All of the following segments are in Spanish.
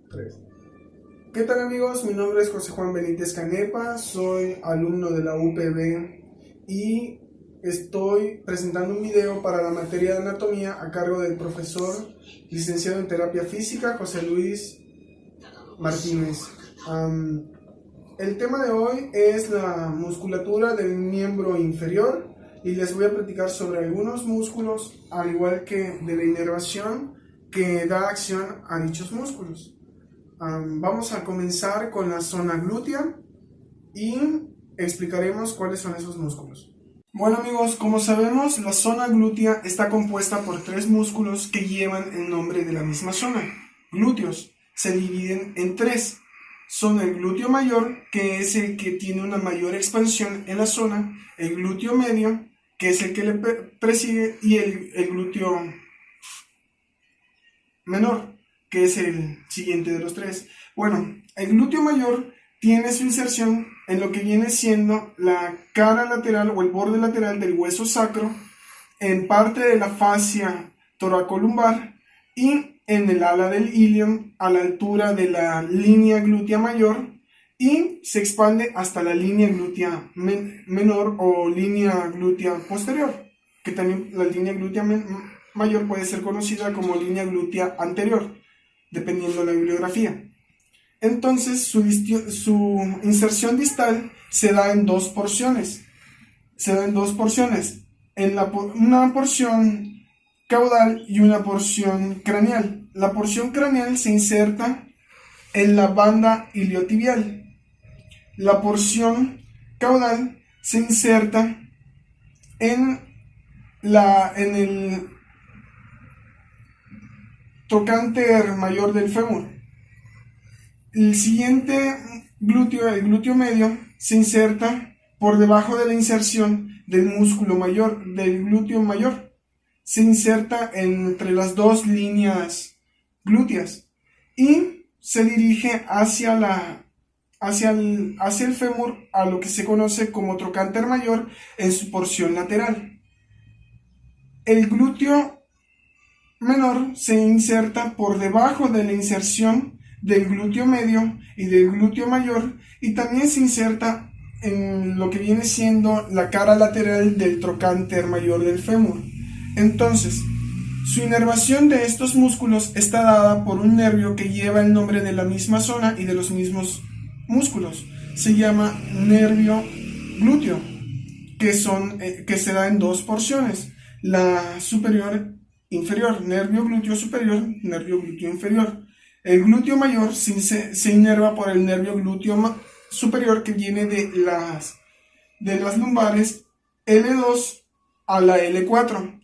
Tres. ¿Qué tal amigos? Mi nombre es José Juan Benítez Canepa, soy alumno de la UPB y estoy presentando un video para la materia de anatomía a cargo del profesor licenciado en terapia física José Luis Martínez. El tema de hoy es la musculatura del miembro inferior y les voy a platicar sobre algunos músculos, al igual que de la inervación que da acción a dichos músculos. Vamos a comenzar con la zona glútea y explicaremos cuáles son esos músculos. Bueno amigos, como sabemos, la zona glútea está compuesta por tres músculos que llevan el nombre de la misma zona, glúteos. Se dividen en tres. Son el glúteo mayor, que es el que tiene una mayor expansión en la zona, el glúteo medio, que es el que le presigue, y el glúteo menor, que es el siguiente de los tres. Bueno, el glúteo mayor tiene su inserción en lo que viene siendo la cara lateral o el borde lateral del hueso sacro, en parte de la fascia toracolumbar y en el ala del ilion a la altura de la línea glútea mayor, y se expande hasta la línea glútea menor o línea glútea posterior, que también la línea glútea mayor puede ser conocida como línea glútea anterior, dependiendo de la bibliografía. Entonces su inserción distal se da en dos porciones. Una porción caudal y una porción craneal. La porción craneal se inserta en la banda iliotibial. La porción caudal se inserta en el trocánter mayor del fémur. El siguiente glúteo, el glúteo medio, se inserta por debajo de la inserción del músculo mayor, del glúteo mayor. Se inserta entre las dos líneas glúteas y se dirige hacia el fémur, a lo que se conoce como trocánter mayor en su porción lateral. El glúteo menor se inserta por debajo de la inserción del glúteo medio y del glúteo mayor, y también se inserta en lo que viene siendo la cara lateral del trocánter mayor del fémur. Entonces, su inervación de estos músculos está dada por un nervio que lleva el nombre de la misma zona y de los mismos músculos. Se llama nervio glúteo, que se da en dos porciones, la superior e inferior, nervio glúteo superior, nervio glúteo inferior. El glúteo mayor se inerva por el nervio glúteo superior, que viene de las lumbares L2 a la L4,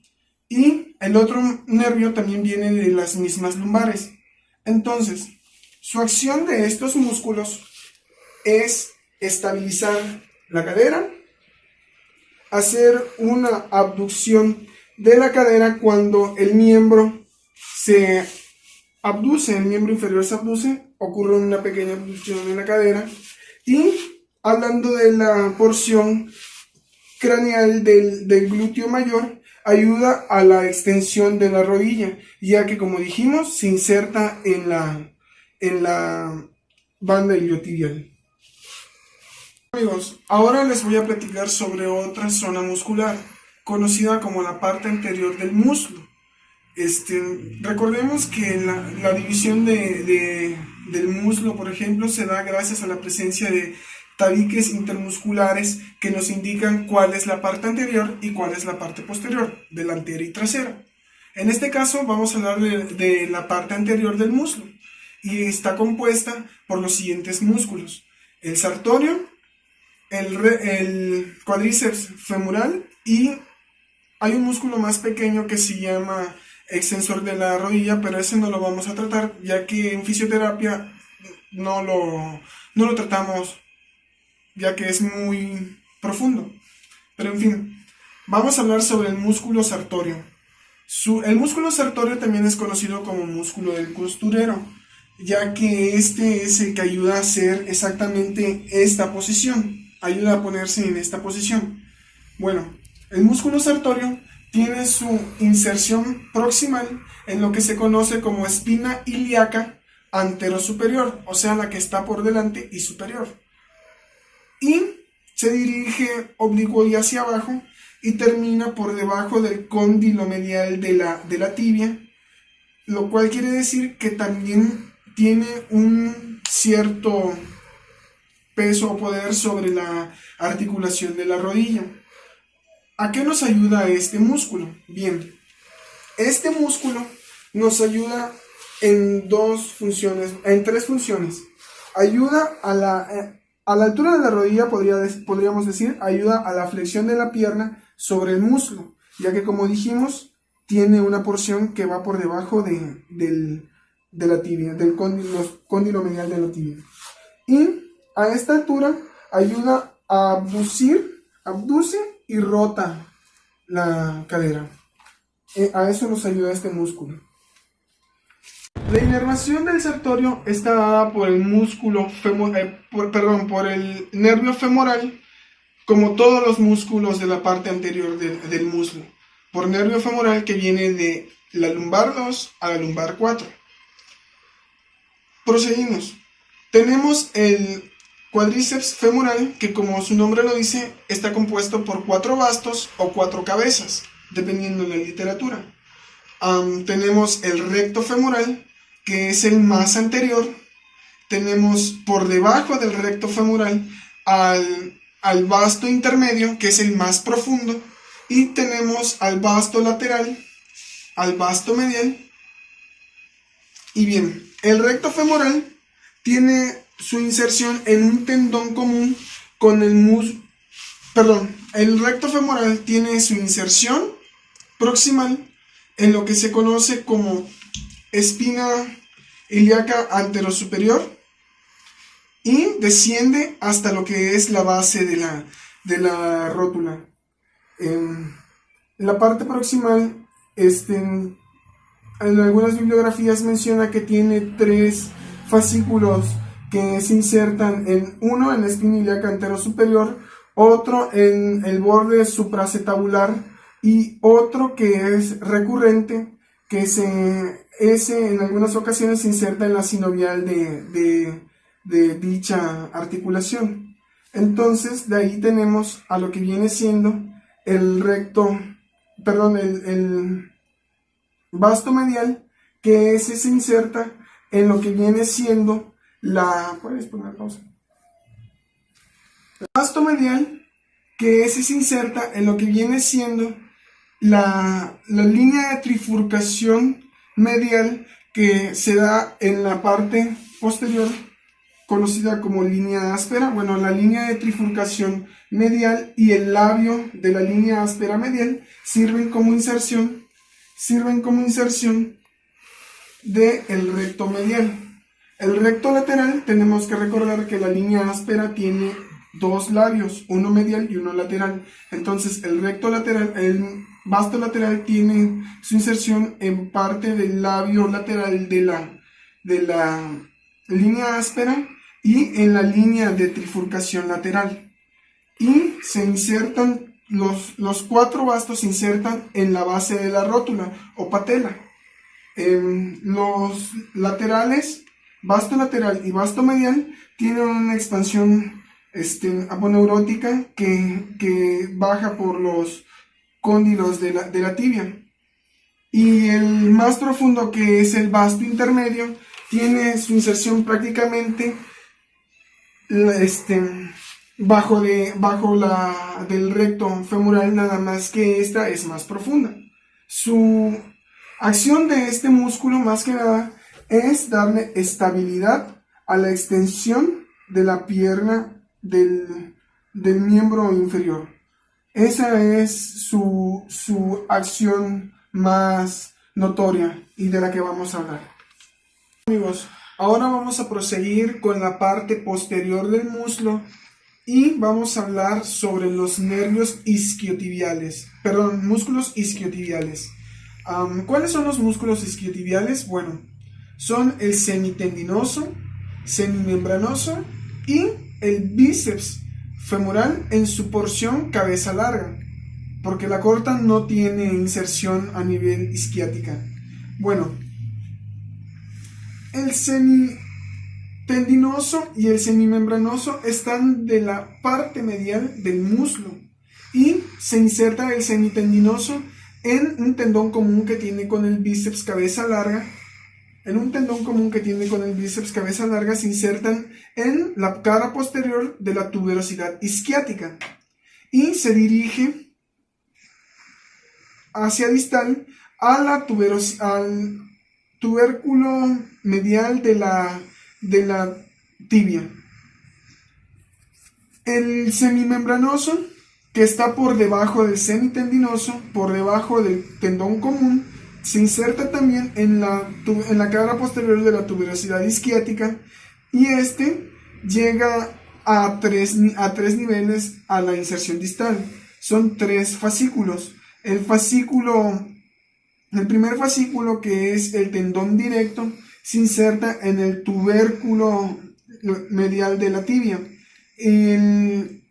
y el otro nervio también viene de las mismas lumbares. Entonces, su acción de estos músculos es estabilizar la cadera, hacer una abducción de la cadera cuando el miembro se abduce, el miembro inferior se abduce, ocurre una pequeña abducción en la cadera. Y hablando de la porción craneal del glúteo mayor, ayuda a la extensión de la rodilla, ya que, como dijimos, se inserta en la banda iliotibial. Amigos, ahora les voy a platicar sobre otra zona muscular, conocida como la parte anterior del muslo. Recordemos que la división del muslo, por ejemplo, se da gracias a la presencia de tabiques intermusculares que nos indican cuál es la parte anterior y cuál es la parte posterior, delantera y trasera. En este caso vamos a hablar de la parte anterior del muslo, y está compuesta por los siguientes músculos: el sartorio, el cuádriceps femoral, y hay un músculo más pequeño que se llama extensor de la rodilla, pero ese no lo vamos a tratar, ya que en fisioterapia no lo tratamos, ya que es muy profundo. Pero en fin, vamos a hablar sobre el músculo sartorio. El músculo sartorio también es conocido como músculo del costurero, ya que este es el que ayuda a hacer exactamente esta posición, ayuda a ponerse en esta posición. Bueno, el músculo sartorio tiene su inserción proximal en lo que se conoce como espina ilíaca anterosuperior, o sea, la que está por delante y superior. Y se dirige oblicuo y hacia abajo y termina por debajo del cóndilo medial de la tibia, lo cual quiere decir que también tiene un cierto peso o poder sobre la articulación de la rodilla. ¿A qué nos ayuda este músculo? Bien, este músculo nos ayuda en tres funciones. Ayuda a la altura de la rodilla, podríamos decir, ayuda a la flexión de la pierna sobre el muslo, ya que, como dijimos, tiene una porción que va por debajo de la tibia, del cóndilo medial de la tibia. Y a esta altura ayuda a abduce y rota la cadera. A eso nos ayuda este músculo. La inervación del sartorio está dada por el músculo por el nervio femoral, como todos los músculos de la parte anterior del muslo. Por nervio femoral, que viene de la lumbar 2 a la lumbar 4. Proseguimos. Tenemos el cuádriceps femoral, que, como su nombre lo dice, está compuesto por 4 bastos o 4 cabezas, dependiendo de la literatura. Tenemos el recto femoral, que es el más anterior. Tenemos por debajo del recto femoral al vasto intermedio, que es el más profundo. Y tenemos al vasto lateral, al vasto medial. Y bien, el recto femoral tiene su inserción en un tendón común con el el recto femoral tiene su inserción proximal en lo que se conoce como espina ilíaca anterosuperior y desciende hasta lo que es la base de la rótula. La parte proximal, en algunas bibliografías menciona que tiene 3 fascículos que se insertan uno en la espina ilíaca anterosuperior, otro en el borde supracetabular y otro que es recurrente, que ese en algunas ocasiones se inserta en la sinovial de dicha articulación. Entonces, de ahí tenemos a lo que viene siendo el vasto medial, que ese se inserta en lo que viene siendo ¿puedes poner pausa? El vasto medial, que ese se inserta en lo que viene siendo la línea de trifurcación medial que se da en la parte posterior, conocida como línea áspera. Bueno, la línea de trifurcación medial y el labio de la línea áspera medial sirven como inserción del recto medial. El recto lateral, tenemos que recordar que la línea áspera tiene 2 labios, uno medial y uno lateral. Entonces el vasto lateral tiene su inserción en parte del labio lateral de la línea áspera y en la línea de trifurcación lateral. Y se insertan, los 4 bastos se insertan en la base de la rótula o patela. Los laterales, vasto lateral y vasto medial, tienen una expansión aponeurótica que baja por los cóndilos de la tibia. Y el más profundo, que es el vasto intermedio, tiene su inserción prácticamente bajo la del recto femoral, nada más que esta es más profunda. Su acción de este músculo, más que nada, es darle estabilidad a la extensión de la pierna del miembro inferior. Esa es su acción más notoria y de la que vamos a hablar. Amigos, ahora vamos a proseguir con la parte posterior del muslo y vamos a hablar sobre los nervios isquiotibiales, músculos isquiotibiales. ¿Cuáles son los músculos isquiotibiales? Bueno, son el semitendinoso, semimembranoso y el bíceps femoral en su porción cabeza larga, porque la corta no tiene inserción a nivel isquiática. Bueno, El semitendinoso y el semimembranoso están de la parte medial del muslo y se inserta el semitendinoso en un tendón común que tiene con el bíceps cabeza larga. En un tendón común que tiene con el bíceps cabeza larga se insertan en la cara posterior de la tuberosidad isquiática y se dirige hacia distal al tubérculo medial de la tibia. El semimembranoso, que está por debajo del semitendinoso, por debajo del tendón común, se inserta también en la cara posterior de la tuberosidad isquiática y este llega a tres niveles a la inserción distal. Son 3 fascículos. El primer fascículo, que es el tendón directo, se inserta en el tubérculo medial de la tibia. El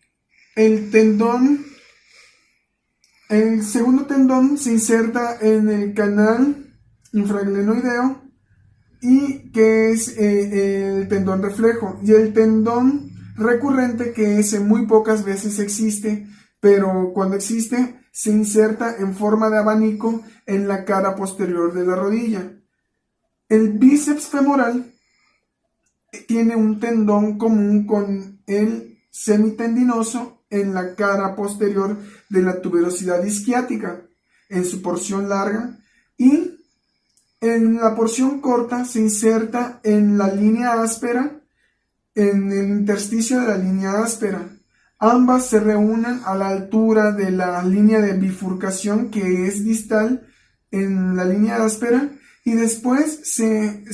segundo tendón se inserta en el canal infraglenoideo y que es el tendón reflejo, y el tendón recurrente, que ese muy pocas veces existe, pero cuando existe se inserta en forma de abanico en la cara posterior de la rodilla. El bíceps femoral tiene un tendón común con el semitendinoso en la cara posterior de la tuberosidad isquiática en su porción larga, y en la porción corta se inserta en la línea áspera, en el intersticio de la línea áspera. Ambas se reúnen a la altura de la línea de bifurcación, que es distal en la línea áspera, y después se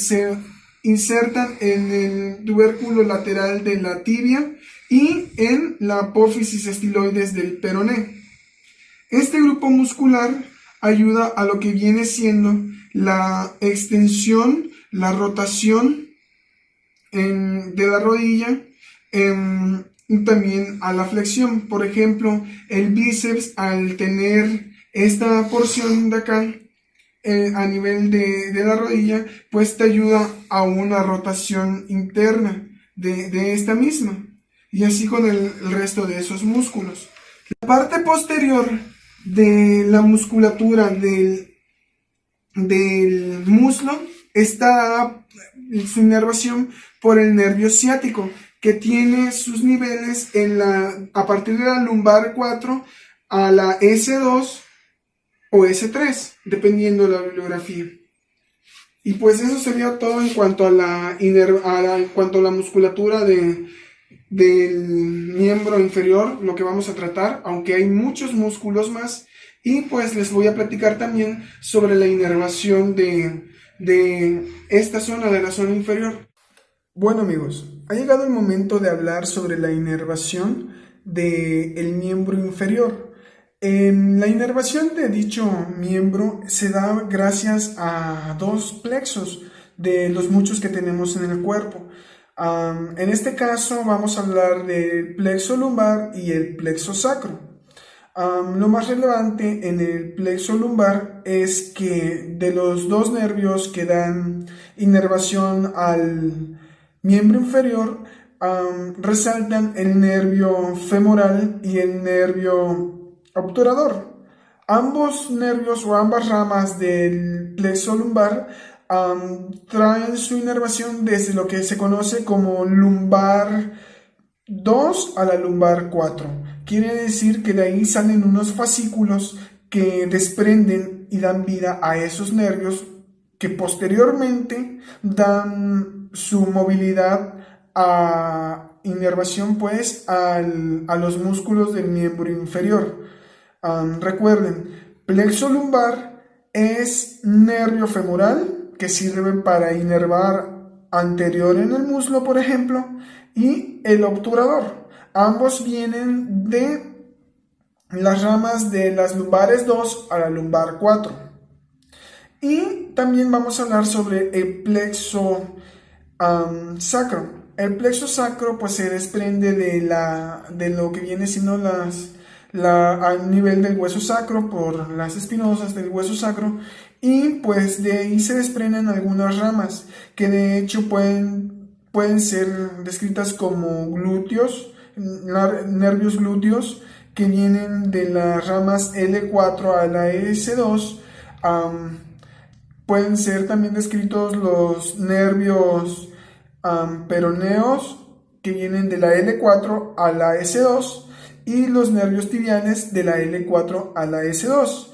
insertan en el tubérculo lateral de la tibia y en la apófisis estiloides del peroné. Este grupo muscular ayuda a lo que viene siendo la extensión, la rotación de la rodilla, y también a la flexión. Por ejemplo, el bíceps, al tener esta porción de acá a nivel de la rodilla, pues te ayuda a una rotación interna de esta misma, y así con el resto de esos músculos. La parte posterior de la musculatura del muslo está dada su inervación por el nervio ciático, que tiene sus niveles a partir de la lumbar 4 a la S2 o S3, dependiendo de la bibliografía. Y pues eso sería todo en cuanto a la musculatura del miembro inferior, lo que vamos a tratar, aunque hay muchos músculos más, y pues les voy a platicar también sobre la inervación de esta zona, de la zona inferior. Bueno amigos, ha llegado el momento de hablar sobre la inervación del miembro inferior. La inervación de dicho miembro se da gracias a 2 plexos de los muchos que tenemos en el cuerpo. En este caso vamos a hablar del plexo lumbar y el plexo sacro. Lo más relevante en el plexo lumbar es que de los 2 nervios que dan inervación al miembro inferior, resaltan el nervio femoral y el nervio obturador. Ambos nervios o ambas ramas del plexo lumbar traen su inervación desde lo que se conoce como lumbar 2 a la lumbar 4. Quiere decir que de ahí salen unos fascículos que desprenden y dan vida a esos nervios, que posteriormente dan su movilidad a inervación pues a los músculos del miembro inferior. Recuerden, plexo lumbar es nervio femoral, que sirve para inervar anterior en el muslo, por ejemplo, y el obturador. Ambos vienen de las ramas de las lumbares 2 a la lumbar 4. Y también vamos a hablar sobre el plexo sacro. El plexo sacro pues se desprende de lo que viene siendo a nivel del hueso sacro, por las espinosas del hueso sacro, y pues de ahí se desprenden algunas ramas que de hecho pueden ser descritas como glúteos, nervios glúteos, que vienen de las ramas L4 a la S2. Pueden ser también descritos los nervios peroneos, que vienen de la L4 a la S2, y los nervios tibiales de la L4 a la S2.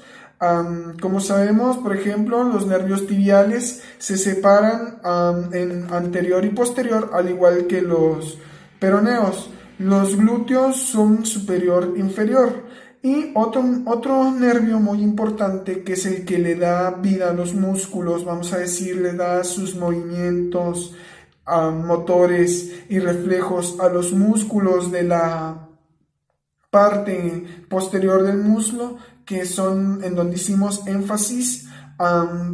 Como sabemos, por ejemplo, los nervios tibiales se separan en anterior y posterior, al igual que los peroneos. Los glúteos son superior e inferior. Y otro nervio muy importante, que es el que le da vida a los músculos, vamos a decir, le da sus movimientos motores y reflejos a los músculos de la parte posterior del muslo, que son en donde hicimos énfasis,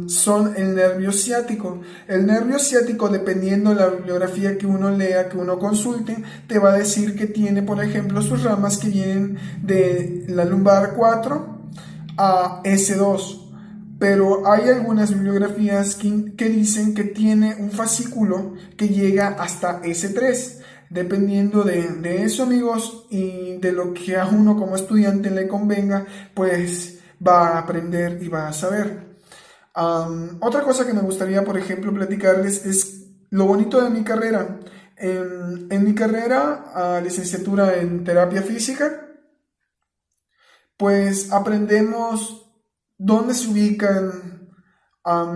son el nervio ciático. El nervio ciático, dependiendo de la bibliografía que uno lea, que uno consulte, te va a decir que tiene, por ejemplo, sus ramas que vienen de la lumbar 4 a S2. Pero hay algunas bibliografías que dicen que tiene un fascículo que llega hasta S3. Dependiendo de eso, amigos, y de lo que a uno como estudiante le convenga, pues va a aprender y va a saber. Otra cosa que me gustaría, por ejemplo, platicarles es lo bonito de mi carrera. En mi carrera, licenciatura en terapia física, pues aprendemos dónde se ubican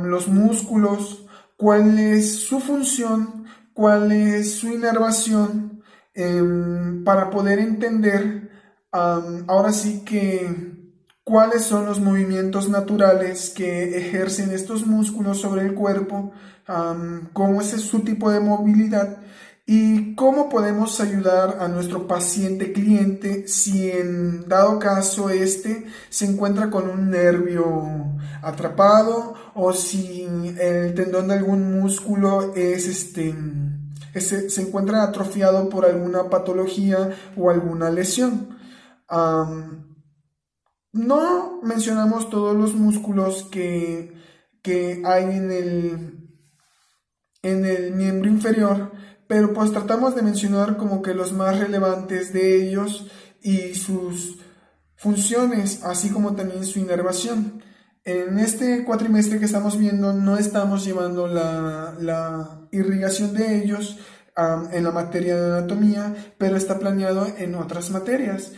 los músculos, cuál es su función, cuál es su inervación, para poder entender ahora sí que cuáles son los movimientos naturales que ejercen estos músculos sobre el cuerpo, cómo es su tipo de movilidad y cómo podemos ayudar a nuestro paciente cliente si en dado caso se encuentra con un nervio atrapado, o si el tendón de algún músculo se encuentra atrofiado por alguna patología o alguna lesión. No mencionamos todos los músculos que hay en el miembro inferior, pero pues tratamos de mencionar como que los más relevantes de ellos y sus funciones, así como también su inervación. En este cuatrimestre que estamos viendo no estamos llevando la irrigación de ellos en la materia de anatomía, pero está planeado en otras materias.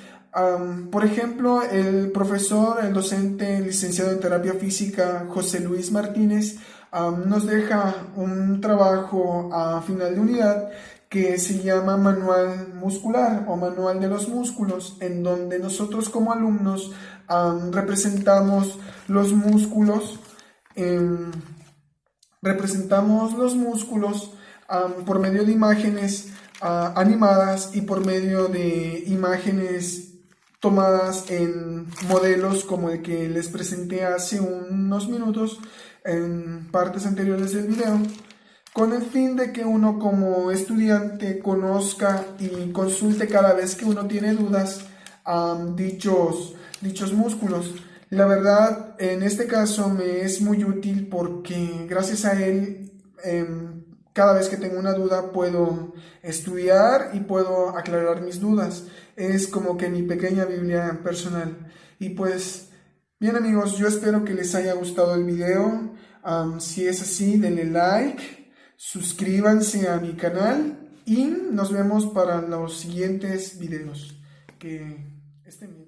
Por ejemplo, el docente licenciado en terapia física, José Luis Martínez, nos deja un trabajo a final de unidad que se llama Manual Muscular o Manual de los Músculos, en donde nosotros como alumnos representamos los músculos, por medio de imágenes animadas y por medio de imágenes tomadas en modelos como el que les presenté hace unos minutos en partes anteriores del video, con el fin de que uno como estudiante conozca y consulte cada vez que uno tiene dudas dichos músculos. La verdad, en este caso me es muy útil porque gracias a él, cada vez que tengo una duda puedo estudiar y puedo aclarar mis dudas. Es como que mi pequeña Biblia personal. Y pues, bien amigos, yo espero que les haya gustado el video. Si es así, denle like, suscríbanse a mi canal y nos vemos para los siguientes videos. Que estén bien.